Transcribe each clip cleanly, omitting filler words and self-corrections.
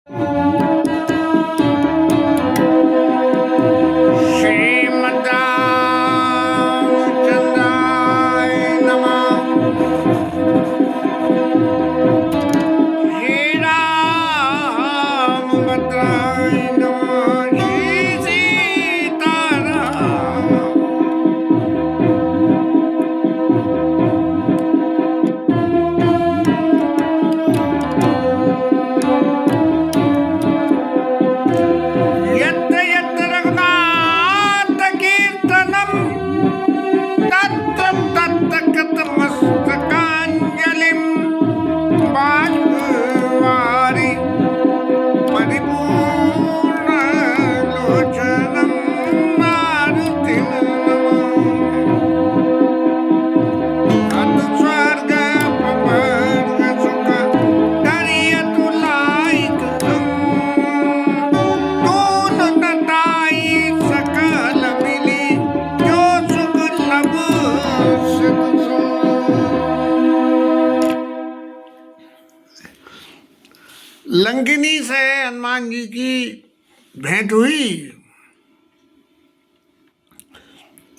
श्रीमद्रामचन्द्राय नमः। श्रीरामभद्राय नमः। श्री सीताराम। यत्र यत्र रघुनाथ कीर्तनं तत्र तत्र कृतमस्तकाञ्जलिं बाष्पवारि परिपूर्णलोचनं मारुतिं नमामि। स्वर्ग सुख दरियतु लायक सकल मिली जो सुख लब लंकिनी से हनुमान जी की भेंट हुई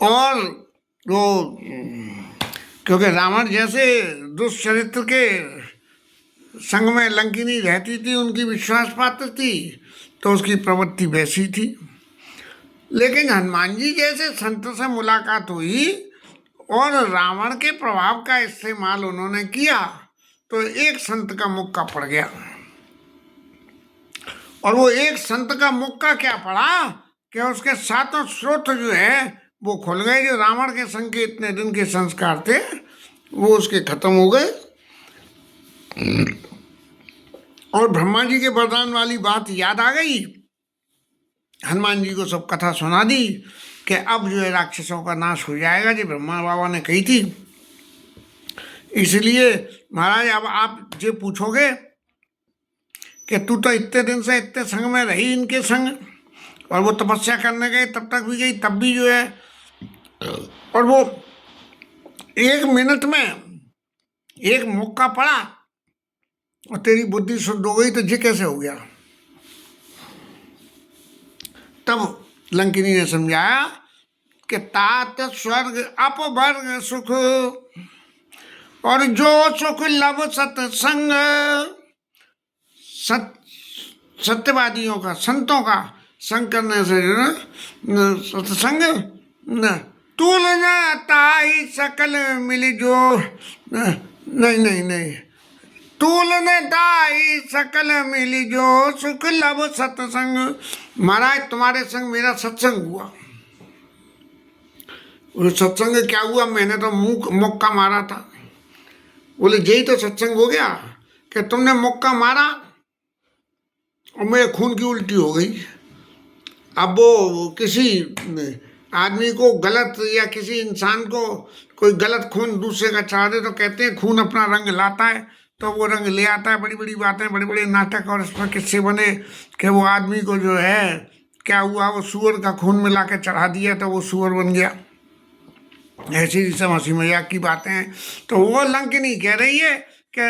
और वो क्योंकि रावण जैसे दुष्चरित्र के संग में लंकिनी रहती थी, उनकी विश्वास पात्र थी, तो उसकी प्रवृत्ति वैसी थी। लेकिन हनुमान जी जैसे संत से मुलाकात हुई और रावण के प्रभाव का इस्तेमाल उन्होंने किया तो एक संत का मुक्का पड़ गया। और वो एक संत का मुक्का क्या पड़ा कि उसके सातों स्रोत जो है वो खुल गए। जो रावण के संग के इतने दिन के संस्कार थे वो उसके खत्म हो गए। और ब्रह्मा जी के वरदान वाली बात याद आ गई। हनुमान जी को सब कथा सुना दी कि अब जो है राक्षसों का नाश हो जाएगा, जो ब्रह्मा बाबा ने कही थी। इसलिए महाराज अब आप जो पूछोगे कि तू तो इतने दिन से इतने संग में रही इनके संग, और वो तपस्या करने गए तब तक भी गई, तब भी जो है, और वो एक मिनट में एक मौका पड़ा और तेरी बुद्धि शुद्ध हो गई, तो ये कैसे हो गया? तब लंकिनी ने समझाया कि तात स्वर्ग अपवर्ग सुख, और जो सुख लब सत्संग, सत्यवादियों का, संतों का संग करने से जो है सत्संग न तुलना ताई सकल मिली जो नहीं नहीं नहीं तुलना ताई सकल मिली जो सुख लब सत्संग। महाराज तुम्हारे संग मेरा सत्संग हुआ। वो सत्संग क्या हुआ? मैंने तो मुक्का मारा था। बोले यही तो सत्संग हो गया कि तुमने मुक्का मारा और मेरे खून की उल्टी हो गई। अब वो किसी आदमी को गलत या किसी इंसान को कोई गलत खून दूसरे का चढ़ा दे तो कहते हैं खून अपना रंग लाता है, तो वो रंग ले आता है। बड़ी बड़ी बातें, बड़े बड़े नाटक और इसमें किस्से बने कि वो आदमी को जो है क्या हुआ, वो सूअर का खून मिला के चढ़ा दिया तो वो सूअर बन गया। ऐसी सब हंसी मजाक की बातें हैं। तो वो लंकिनी कह रही है कि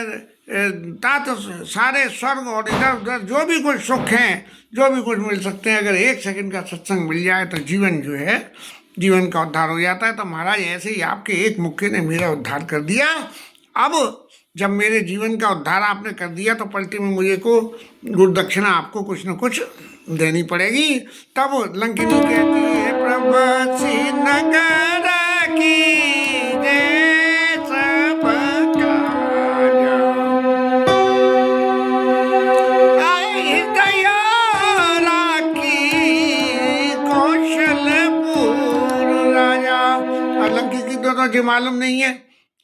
तात सारे स्वर्ग और इधर उधर जो भी कुछ सुख हैं, जो भी कुछ मिल सकते हैं, अगर एक सेकंड का सत्संग मिल जाए तो जीवन जो है, जीवन का उद्धार हो जाता है। तो महाराज ऐसे ही आपके एक मुक्के ने मेरा उद्धार कर दिया। अब जब मेरे जीवन का उद्धार आपने कर दिया तो पलटी में मुझे को गुरु दक्षिणा आपको कुछ न कुछ देनी पड़ेगी। तब लंकिनी कहती है प्रभु नगर की तो मालूम नहीं है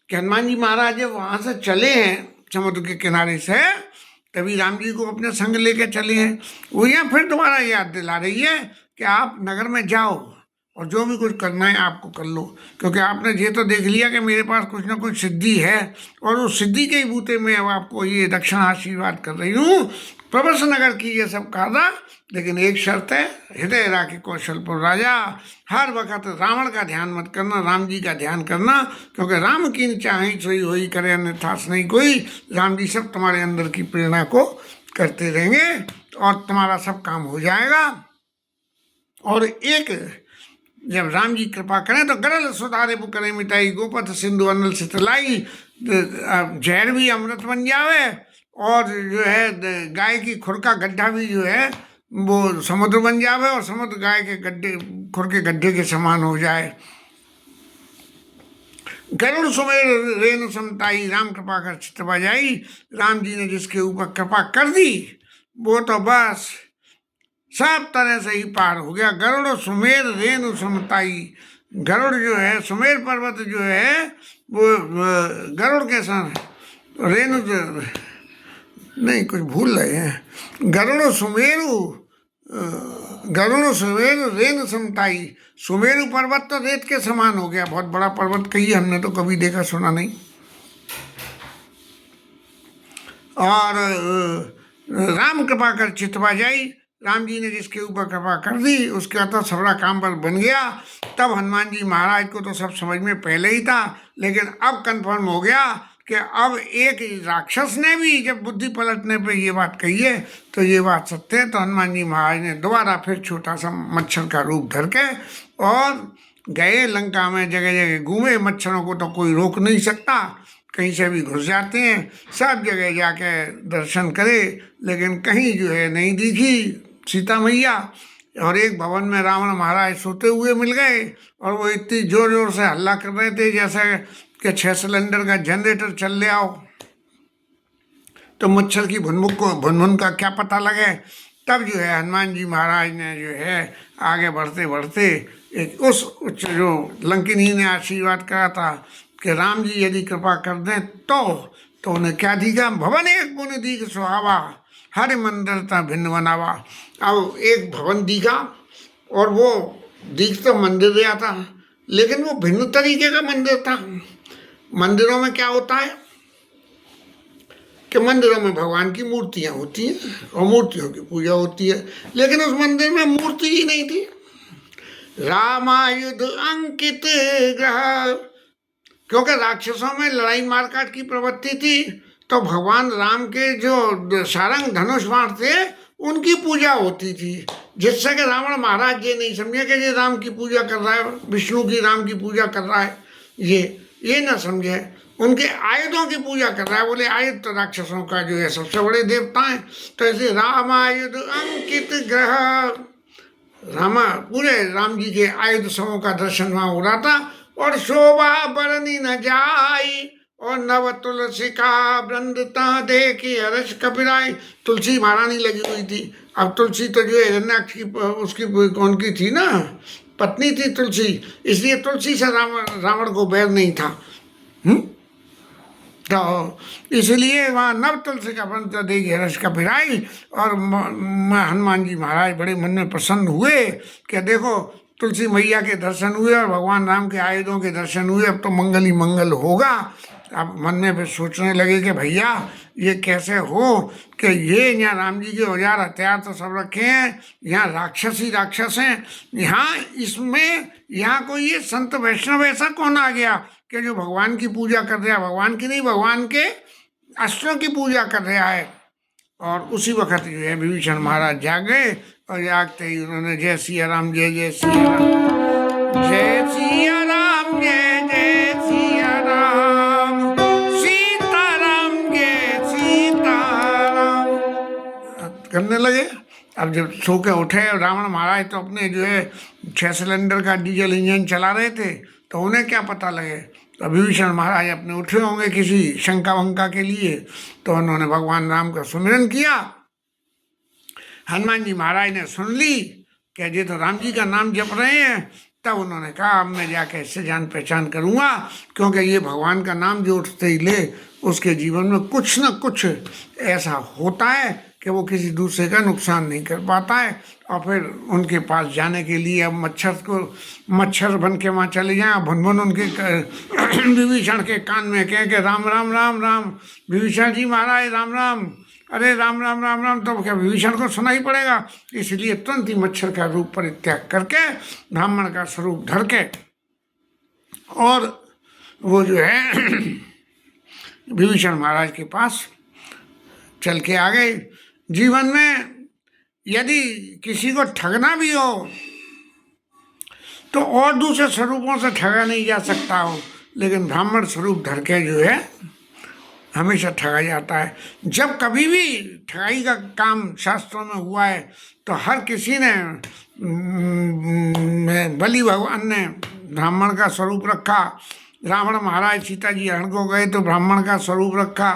कि हनुमान जी महाराज वहां से चले हैं समुद्र के किनारे से, तभी राम जी को अपने संग लेके चले हैं। वो यहाँ फिर दोबारा याद दिला रही है कि आप नगर में जाओ और जो भी कुछ करना है आपको कर लो, क्योंकि आपने ये तो देख लिया कि मेरे पास कुछ ना कुछ सिद्धि है, और उस सिद्धि के ही बूते में अब आपको ये दक्षिणा आशीर्वाद कर रही हूँ। प्रवस नगर की ये सब कहा, लेकिन एक शर्त है, हृदय राखी कौशलपुर राजा। हर वक्त रावण का ध्यान मत करना, राम जी का ध्यान करना, क्योंकि राम की चाहे सोई होई करे अन्यथा नहीं कोई। राम जी सब तुम्हारे अंदर की प्रेरणा को करते रहेंगे और तुम्हारा सब काम हो जाएगा। और एक जब राम जी कृपा करें तो गरल सुधारे पुकरे मिटाई, गोपथ सिंधु अनल सितलाई, जहर भी अमृत बन जावे और जो है गाय की खुर का गड्ढा भी जो है वो समुद्र बन जावे और समुद्र गाय के गड्ढे खुर के गड्ढे के समान हो जाए। गरुड़ सुमेर रेणु समताई, राम कृपा कर चित्त बजाई। राम जी ने जिसके ऊपर कृपा कर दी वो तो बस सब तरह से ही पार हो गया। गरुड़ सुमेर रेणु समताई, गरुड़ जो है सुमेर पर्वत जो है वो गरुड़ के साथ रेणु नहीं कुछ भूल रहे हैं। गरुड़ सुमेरु रेणु समताई, सुमेरु पर्वत तो रेत के समान हो गया, बहुत बड़ा पर्वत कहिए, हमने तो कभी देखा सुना नहीं। और राम कृपा कर चित्त बजाई, राम जी ने जिसके ऊपर कृपा कर दी उसका तो सबरा काम पर बन गया। तब हनुमान जी महाराज को तो सब समझ में पहले ही था, लेकिन अब कंफर्म हो गया कि अब एक राक्षस ने भी जब बुद्धि पलटने पे ये बात कही है तो ये बात सत्य है। तो हनुमान जी महाराज ने दोबारा फिर छोटा सा मच्छर का रूप धर के और गए लंका में, जगह जगह घूमे। मच्छरों को तो कोई रोक नहीं सकता, कहीं से भी घुस जाते हैं, सब जगह जाके दर्शन करे, लेकिन कहीं जो है नहीं दिखी सीता मैया। और एक भवन में रावण महाराज सोते हुए मिल गए और वो इतनी जोर जोर से हल्ला कर रहे थे जैसे कि 6 सिलेंडर का जनरेटर चल ले आओ। तो मच्छर की भुनभुन का क्या पता लगे। तब जो है हनुमान जी महाराज ने जो है आगे बढ़ते बढ़ते एक उस जो लंकिनी ने आशीर्वाद करा था कि राम जी यदि कृपा कर दें तो उन्हें क्या दिखा, भवन एक गुण दीख सुहावा, हर मंदिर था भिन्न बनावा। अब एक भवन दिखा और वो दिख तो मंदिर गया था, लेकिन वो भिन्न तरीके का मंदिर था। मंदिरों में क्या होता है कि मंदिरों में भगवान की मूर्तियां होती हैं और मूर्तियों की पूजा होती है, लेकिन उस मंदिर में मूर्ति ही नहीं थी। रामायुध अंकित ग्रह, क्योंकि राक्षसों में लड़ाई मारकाट की प्रवृत्ति थी, तो भगवान राम के जो सारंग धनुष बाण थे उनकी पूजा होती थी, जिससे कि रावण महाराज ये नहीं समझे कि ये राम की पूजा कर रहा है, विष्णु की राम की पूजा कर रहा है, ये ना समझे, उनके आयुधों की पूजा कर रहा है। बोले आयुध तो राक्षसों का जो है सबसे बड़े देवता हैं। तो ऐसे रामायुध अंकित ग्रह, रामा पूरे राम जी के आयुध समूह का दर्शन वहाँ हो रहा था। और शोभा बरनी न जाई और नव तुलसी का वृंदता देखी हर्ष कपिराई, तुलसी महारानी लगी हुई थी। अब तुलसी तो जो है हिरण्याक्ष की उसकी कौन की थी ना, पत्नी थी तुलसी, इसलिए तुलसी से रावण को बैर नहीं था। तो इसलिए वहाँ नव तुलसी का वृंदता देखी हर्ष कपिराई। और हनुमान जी महाराज बड़े मन में प्रसन्न हुए कि देखो तुलसी मैया के दर्शन हुए और भगवान राम के आयुधों के दर्शन हुए, अब तो मंगल ही मंगल होगा। अब मन में फिर सोचने लगे कि भैया ये कैसे हो कि ये यहाँ राम जी के औजार हथियार तो सब रखे हैं, यहाँ राक्षस ही राक्षस हैं, यहाँ इसमें यहाँ कोई ये संत वैष्णव ऐसा कौन आ गया कि जो भगवान की पूजा कर रहा है, भगवान की नहीं भगवान के अस्त्रों की पूजा कर रहा है। और उसी वक्त जो है विभीषण महाराज जाग गए और जागते ही उन्होंने जय सिया राम, जय जय सिया राम, जय सिया राम, जय जय सिया राम, सीताराम जय सीताराम करने लगे। अब जब सो के उठे रावण महाराज तो अपने जो है 6 सिलेंडर का डीजल इंजन चला रहे थे, तो उन्हें क्या पता लगे। तो विभीषण महाराज अपने उठे होंगे किसी शंका वंका के लिए, तो उन्होंने भगवान राम का सुमिरन किया। हनुमान जी महाराज ने सुन ली कि ये तो राम जी का नाम जप रहे हैं, तब उन्होंने कहा अब मैं जाके इससे जान पहचान करूँगा, क्योंकि ये भगवान का नाम जो उठते ही ले उसके जीवन में कुछ न कुछ ऐसा होता है कि वो किसी दूसरे का नुकसान नहीं कर पाता है। और फिर उनके पास जाने के लिए अब मच्छर बन के वहाँ चले जाएँ, भुन उनके विभीषण के कान में कह के राम राम राम राम, विभीषण जी महाराज राम राम, अरे राम राम राम राम, तो क्या विभीषण को सुना ही पड़ेगा। इसलिए तुरंत ही मच्छर का रूप परित्याग करके ब्राह्मण का स्वरूप धर के और वो जो है विभीषण महाराज के पास चल के आ गए। जीवन में यदि किसी को ठगना भी हो तो और दूसरे स्वरूपों से ठगा नहीं जा सकता हो, लेकिन ब्राह्मण स्वरूप धर के जो है हमेशा ठगा जाता है। जब कभी भी ठगाई का काम शास्त्रों में हुआ है तो हर किसी ने बलि भगवान ने ब्राह्मण का स्वरूप रखा, रावण महाराज सीता जी हरण को गए तो ब्राह्मण का स्वरूप रखा,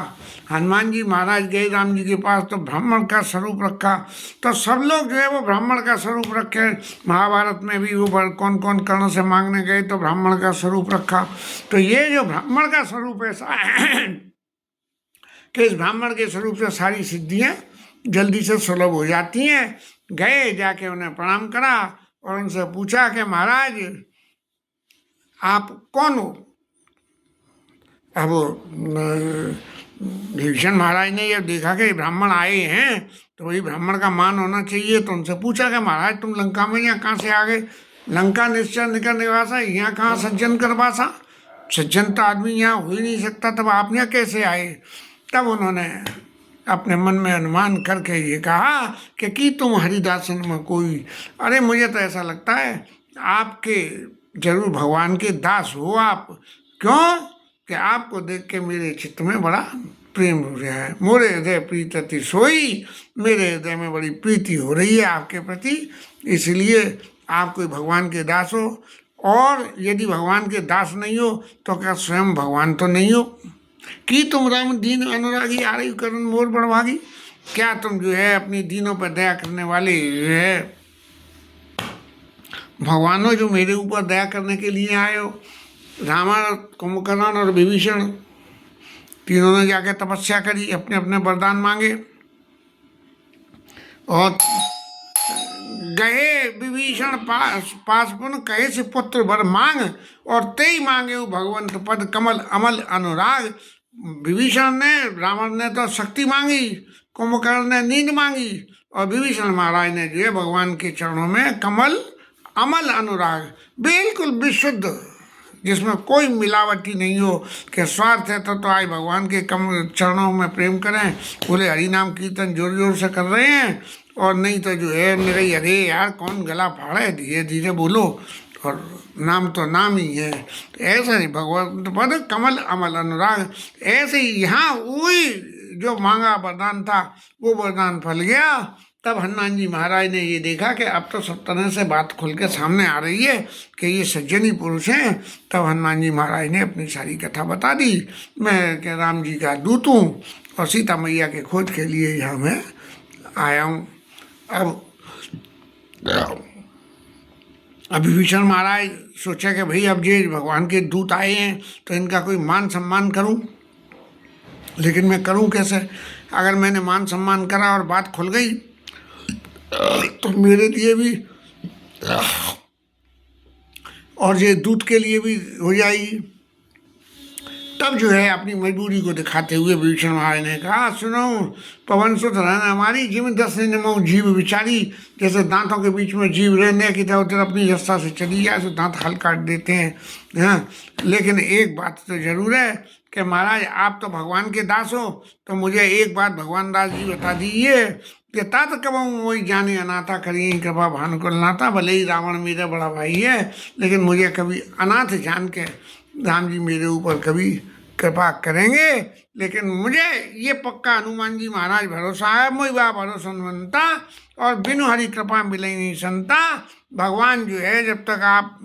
हनुमान जी महाराज गए राम जी के पास तो ब्राह्मण का स्वरूप रखा। तो सब लोग जो है वो ब्राह्मण का स्वरूप रखे। महाभारत में भी वो कौन कौन कर्ण से मांगने गए तो ब्राह्मण का स्वरूप रखा। तो ये जो ब्राह्मण का स्वरूप ऐसा है कि इस ब्राह्मण के स्वरूप से सारी सिद्धियां जल्दी से सुलभ हो जाती हैं। गए, जाके उन्हें प्रणाम करा और उनसे पूछा कि महाराज आप कौन हो। अब विभीषण महाराज ने जब देखा कि ब्राह्मण आए हैं तो वही ब्राह्मण का मान होना चाहिए, तो उनसे पूछा कि महाराज तुम लंका में यहाँ कहाँ से आ गए। लंका निश्चय निकर निवासा, यहाँ कहाँ सज्जन कर वासा। सज्जन तो आदमी यहाँ हो ही नहीं सकता, तब आप यहाँ कैसे आए। तब उन्होंने अपने मन में अनुमान करके ये कहा कि तुम हरिदासन में कोई, अरे मुझे तो ऐसा लगता है आपके जरूर भगवान के दास हो आप। क्यों कि आपको देख के मेरे चित्त में बड़ा प्रेम हो रहा है। मोरे हृदय प्रीत अति सोई, मेरे हृदय में बड़ी प्रीति हो रही है आपके प्रति, इसलिए आप कोई भगवान के दास हो। और यदि भगवान के दास नहीं हो तो क्या स्वयं भगवान तो नहीं हो। कि तुम राम दीन अनुरागी आ रही करुण मोर बड़भागी। क्या तुम जो है अपनी दीनों पर दया करने वाले जो है भगवानों जो मेरे ऊपर दया करने के लिए आए हो। रावण, कुंभकर्ण और विभीषण तीनों ने जाके तपस्या करी, अपने अपने वरदान मांगे और गए विभीषण पास पुन कहे से पुत्र वर मांग, और तेई मांगे वो भगवंत पद कमल अमल अनुराग। विभीषण ने, रावण ने तो शक्ति मांगी, कुंभकर्ण ने नींद मांगी और विभीषण महाराज ने जो है भगवान के चरणों में कमल अमल अनुराग, बिल्कुल विशुद्ध, जिसमें कोई मिलावटी नहीं हो कि स्वार्थ है तो आज भगवान के चरणों में प्रेम करें, बोले हरि नाम कीर्तन जोर जोर से कर रहे हैं, और नहीं तो जो है मेरे अरे यार कौन गला फाड़े, धीरे धीरे बोलो और नाम तो नाम ही है। तो ऐसा नहीं भगवान पद कमल अमल अनुराग। ऐसे ही यहाँ वही जो मांगा वरदान था वो वरदान फल गया। तब हनुमान जी महाराज ने ये देखा कि अब तो सब तरह से बात खुल के सामने आ रही है कि ये सज्जनी पुरुष हैं। तब हनुमान जी महाराज ने अपनी सारी कथा बता दी, मैं कि राम जी का दूत हूँ और सीता मैया के खोज के लिए यहाँ मैं आया हूँ। अब विभीषण महाराज सोचा कि भाई अब ये भगवान के दूत आए हैं तो इनका कोई मान सम्मान करूं, लेकिन मैं करूं कैसे। अगर मैंने मान सम्मान करा और बात खुल गई तो मेरे लिए भी और ये दूत के लिए भी हो जाएगी। तब जो है अपनी मजबूरी को दिखाते हुए विभीषण महाराज ने कहा, सुनो पवन सुत रहना हमारी जीव दस नमो जीव विचारी। जैसे दांतों के बीच में जीव रहने की तरह उधर अपनी रास्ता से चली जाए तो दांत हल काट देते हैं। हाँ, लेकिन एक बात तो जरूर है कि महाराज आप तो भगवान के दास हो, तो मुझे एक बात भगवान दास जी बता दीजिए कि तात कबहूँ वही जाने अनाथा करिए कृपा भानुकुल नाथा। भले ही रावण मेरा बड़ा भाई है, लेकिन मुझे कभी अनाथ जान के राम जी मेरे ऊपर कभी कृपा करेंगे। लेकिन मुझे ये पक्का हनुमान जी महाराज भरोसा है, मुझ बा भरोसा बनता और बिनु हरि कृपा मिले नहीं संता। भगवान जो है जब तक आप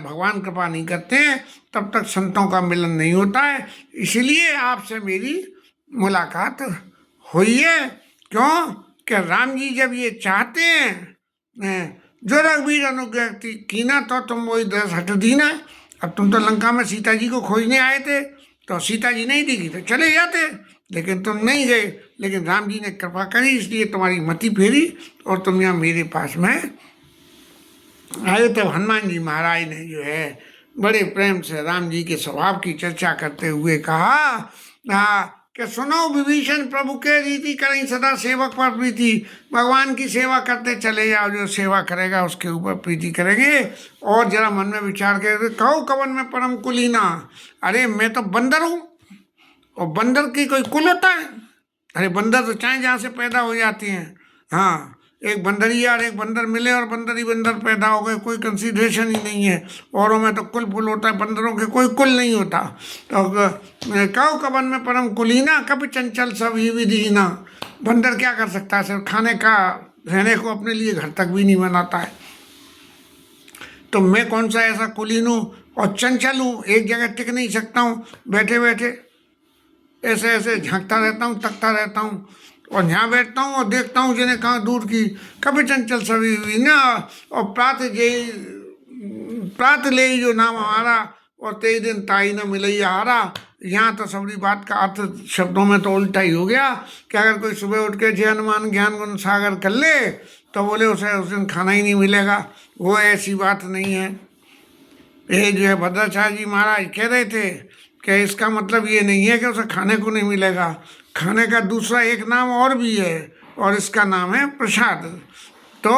भगवान कृपा नहीं करते हैं तब तक संतों का मिलन नहीं होता है। इसलिए आपसे मेरी मुलाकात हुई है। क्यों कि राम जी जब ये चाहते हैं जो रघुवीर अनुग्रह कीना तो तुम वही दस हट दीना। अब तुम तो लंका में सीता जी को खोजने आए थे तो सीता जी नहीं दिखी तो चले जाते, लेकिन तुम नहीं गए। लेकिन राम जी ने कृपा करी इसलिए तुम्हारी मति फेरी और तुम यहाँ मेरे पास में आए। तब हनुमान जी महाराज ने जो है बड़े प्रेम से राम जी के स्वभाव की चर्चा करते हुए कहा कि सुनो विभीषण प्रभु के रीति करें सदा सेवक पर प्रीति। भगवान की सेवा करते चले जाओ, जो सेवा करेगा उसके ऊपर प्रीति करेंगे। और जरा मन में विचार कर कहो कवन में परम कुलीना। अरे मैं तो बंदर हूँ और बंदर की कोई कुल होता है। अरे बंदर तो चाहे जहाँ से पैदा हो जाती हैं। हाँ, एक बंदरिया और एक बंदर मिले और बंदर ही बंदर पैदा हो गए, कोई कंसीडरेशन ही नहीं है। औरों में तो कुल फुल होता है, बंदरों के कोई कुल नहीं होता। तो काऊ कवन में परम कुलीना, कभी चंचल सब ही विधीना। बंदर क्या कर सकता है, सिर्फ खाने का, रहने को अपने लिए घर तक भी नहीं बनाता है। तो मैं कौन सा ऐसा कुलीन हूँ और चंचल हूँ, एक जगह टिक नहीं सकता हूँ, बैठे बैठे ऐसे ऐसे झांकता रहता हूँ, तकता रहता हूँ, और यहाँ बैठता हूँ और देखता हूँ जिन्हें कहाँ दूर की। कभी चंचल सभी हुई ना, और प्रात ले जो नाम हमारा, और तेई दिन ताई न मिलैया हारा। यहाँ तो सबरी बात का अर्थ शब्दों में तो उल्टा ही हो गया कि अगर कोई सुबह उठ के जय हनुमान ज्ञान गुण सागर कर ले तो बोले उसे उस दिन खाना ही नहीं मिलेगा। वो ऐसी बात नहीं है। ये जो है भद्राचार्य जी महाराज कह रहे थे कि इसका मतलब ये नहीं है कि उसे खाने को नहीं मिलेगा। खाने का दूसरा एक नाम और भी है, और इसका नाम है प्रसाद। तो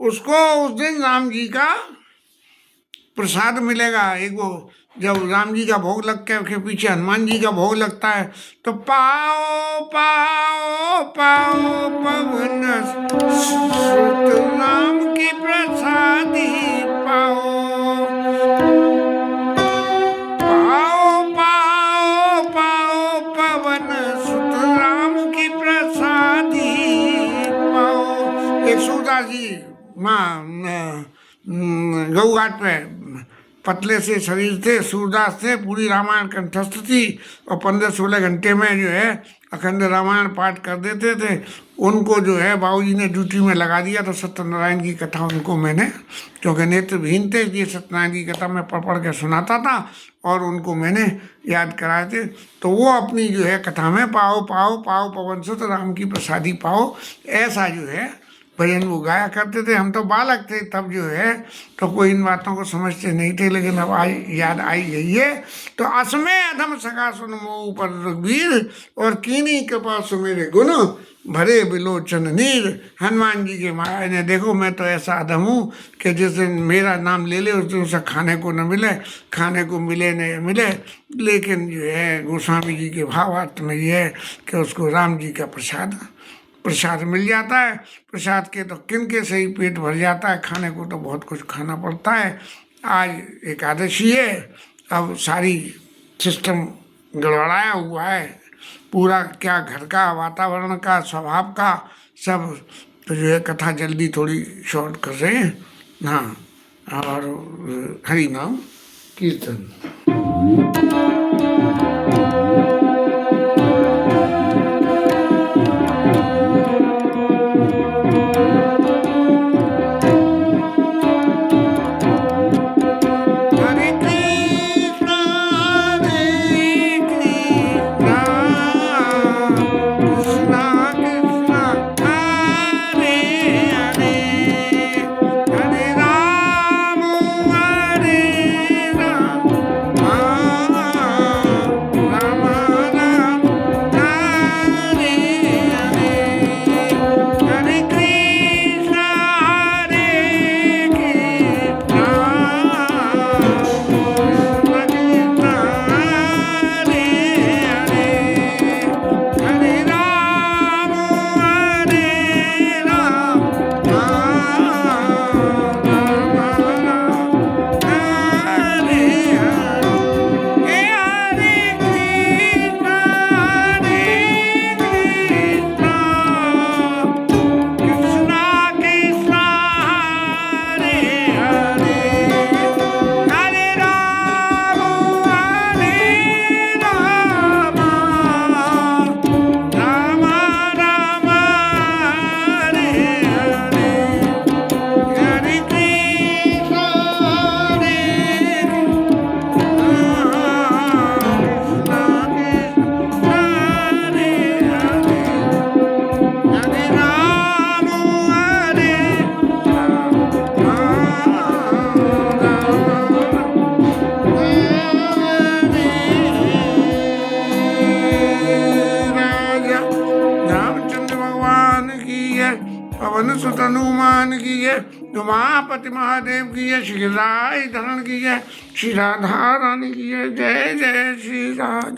उसको उस दिन राम जी का प्रसाद मिलेगा। एक वो जब राम जी का भोग लग के पीछे हनुमान जी का भोग लगता है तो पाओ पाओ पाओ पवन सुत राम की प्रसादी पाओ। पाओ पाओ पाओ पवन सुत राम की प्रसादी पाओ। एक सूरदास जी गऊ घाट पे पतले से शरीर थे, सूरदास थे, पूरी रामायण कंठस्थ थी और 15-16 घंटे में जो है अखंड रामायण पाठ कर देते थे। उनको जो है बाबूजी ने ड्यूटी में लगा दिया। तो सत्यनारायण की कथा उनको मैंने, क्योंकि नेत्रविहीन थे इसलिए सत्यनारायण की कथा मैं पढ़ के सुनाता था और उनको मैंने याद कराए थे। तो वो अपनी जो है कथा में पाओ पाओ पाओ पवन सुत राम की प्रसादी पाओ, ऐसा जो है भजन वो गाया करते थे। हम तो बालक थे तब जो है तो कोई इन बातों को समझते नहीं थे, लेकिन अब आज याद आई गई है। तो असमय अधम सखा सुन मोह पर रघुवीर, और कीनी कृपा सुमेरे गुण भरे बिलोचन नीर। हनुमान जी के महाराज ने देखो मैं तो ऐसा अधम हूँ कि जिस दिन मेरा नाम ले ले उस दिन उसे खाने को न मिले, खाने को मिले न मिले, लेकिन जो है गोस्वामी जी के भावार्थ में ये है कि उसको राम जी का प्रसाद मिल जाता है। प्रसाद के तो किनके से ही पेट भर जाता है, खाने को तो बहुत कुछ खाना पड़ता है। आज एकादशी है, अब सारी सिस्टम गड़बड़ाया हुआ है पूरा, क्या घर का वातावरण का स्वभाव का सब। तो जो है कथा जल्दी थोड़ी शॉर्ट कर रहे हैं। हाँ, और हरि नाम कीर्तन। पवन सुत हनुमान की है, उमापति महादेव की है, श्री राय धरण की है, श्री राधा रानी की है। जय जय श्री राधा।